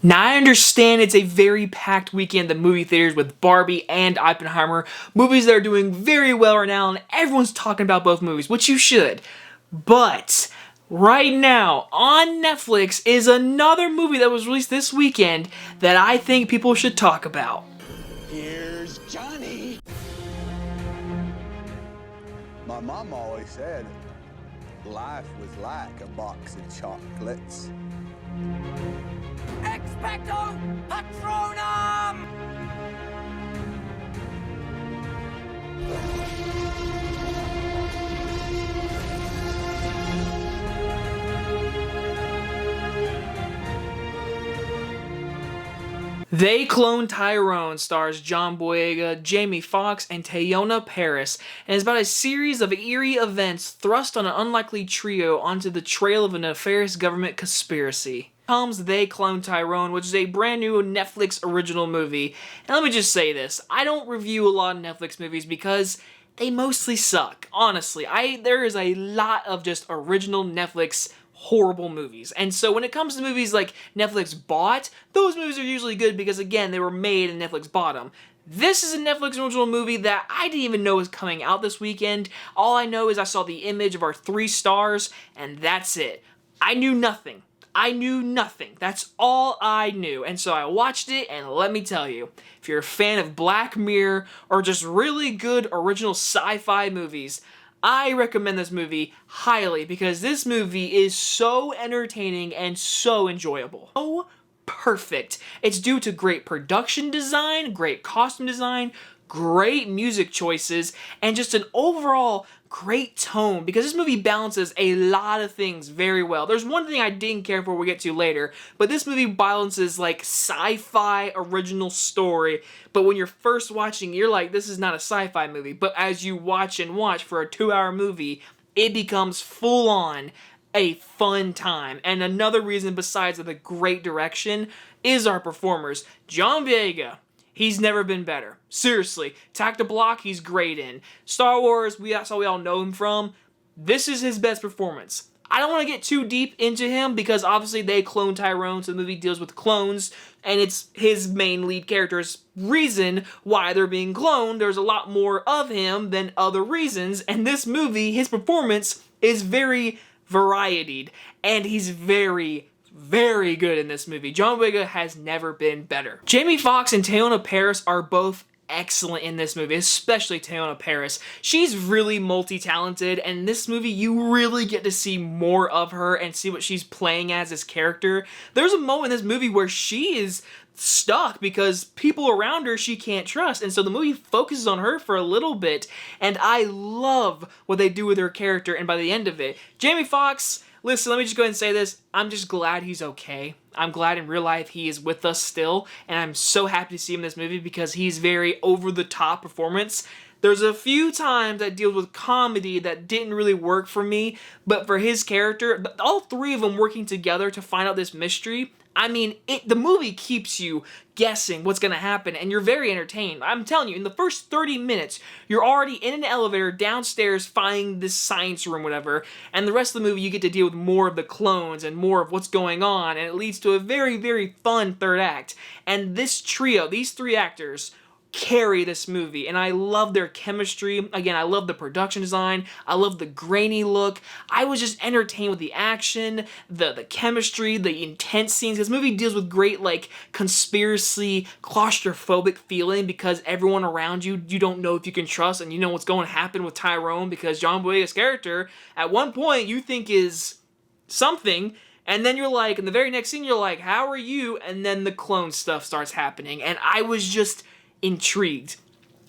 Now, I understand it's a very packed weekend at the movie theaters with Barbie and Oppenheimer, movies that are doing very well right now, and everyone's talking about both movies, which you should. But right now, on Netflix is another movie that was released this weekend that I think people should talk about. Here's Johnny. My mom always said life was like a box of chocolates. Expecto Patronum! They Cloned Tyrone stars John Boyega, Jamie Foxx, and Teyonah Parris, and is about a series of eerie events thrust on an unlikely trio onto the trail of a nefarious government conspiracy. Comes They Cloned Tyrone, which is a brand new Netflix original movie. And let me just say this, I don't review a lot of Netflix movies because they mostly suck. Honestly, there is a lot of just original Netflix horrible movies. And so when it comes to movies like Netflix bought, those movies are usually good because, again, they were made and Netflix bought them. This is a Netflix original movie that I didn't even know was coming out this weekend. All I know is I saw the image of our 3 stars, and that's it. I knew nothing. That's all I knew. And so I watched it, and let me tell you, if you're a fan of Black Mirror or just really good original sci-fi movies, I recommend this movie highly because this movie is so entertaining and so enjoyable. Oh, perfect. It's due to great production design, great costume design, great music choices, and just an overall great tone because this movie balances a lot of things very well. There's one thing I didn't care for we'll get to later, but this movie balances like sci-fi original story, but when you're first watching, you're like, this is not a sci-fi movie, but as you watch and watch for a 2-hour movie, it becomes full-on a fun time. And another reason besides the great direction is our performers. John Boyega, he's never been better. Seriously. Attack the Block, he's great in. Star Wars, that's all we all know him from. This is his best performance. I don't want to get too deep into him because obviously they clone Tyrone, so the movie deals with clones, and it's his main lead character's reason why they're being cloned. There's a lot more of him than other reasons, and this movie, his performance is very varietied, and he's very good in this movie. John Boyega has never been better. Jamie Foxx and Teyonah Parris are both excellent in this movie, especially Teyonah Parris. She's really multi-talented, and in this movie you really get to see more of her and see what she's playing as this character. There's a moment in this movie where she is stuck because people around her she can't trust, and so the movie focuses on her for a little bit, and I love what they do with her character. And by the end of it, Jamie Foxx, listen, let me just go ahead and say this. I'm just glad he's okay. I'm glad in real life he is with us still, and I'm so happy to see him in this movie because he's very over-the-top performance. There's a few times that deals with comedy that didn't really work for me, but for his character, all 3 of them working together to find out this mystery, I mean, the movie keeps you guessing what's going to happen, and you're very entertained. I'm telling you, in the first 30 minutes, you're already in an elevator downstairs finding this science room, whatever, and the rest of the movie you get to deal with more of the clones and more of what's going on, and it leads to a very fun third act. And this trio, these 3 actors, carry this movie, and I love their chemistry. Again, I love the production design, I love the grainy look. I was just entertained with the action, the chemistry, the intense scenes. This movie deals with great like conspiracy, claustrophobic feeling because everyone around you don't know if you can trust, and you know what's going to happen with Tyrone because John Boyega's character at one point you think is something, and then you're like, in the very next scene you're like, how are you? And then the clone stuff starts happening, and I was just intrigued.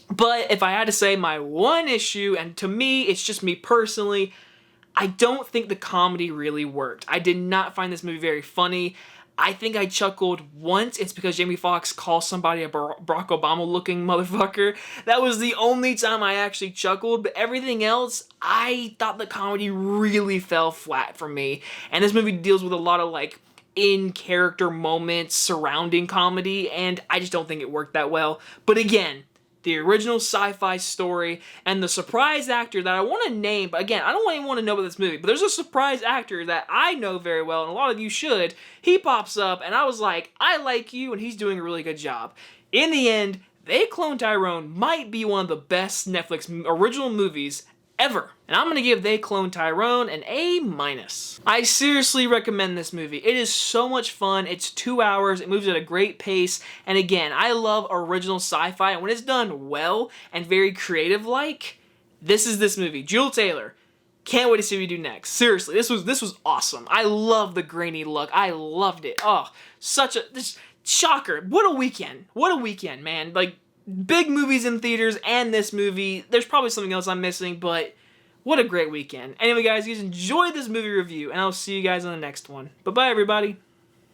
But if I had to say my one issue, and to me, it's just me personally, I don't think the comedy really worked. I did not find this movie very funny. I think I chuckled once. It's because Jamie Foxx calls somebody a Barack Obama looking motherfucker. That was the only time I actually chuckled, but everything else, I thought the comedy really fell flat for me. And this movie deals with a lot of like in-character moments surrounding comedy, and I just don't think it worked that well. But again, the original sci-fi story, and the surprise actor that I want to name, but again, I don't even want to know about this movie, but there's a surprise actor that I know very well, and a lot of you should. He pops up, and I was like, I like you, and he's doing a really good job. In the end, They Cloned Tyrone might be one of the best Netflix original movies ever. And I'm gonna give They Cloned Tyrone an A-. I seriously recommend this movie. It is so much fun. It's 2 hours. It moves at a great pace. And again, I love original sci-fi. And when it's done well and very creative-like, this is this movie. Jewel Taylor. Can't wait to see what we do next. Seriously, this was awesome. I love the grainy look. I loved it. Oh, this shocker. What a weekend. What a weekend, man. Like, big movies in theaters and this movie. There's probably something else I'm missing, but what a great weekend. Anyway, guys, you enjoyed this movie review, and I'll see you guys on the next one. Bye-bye, everybody.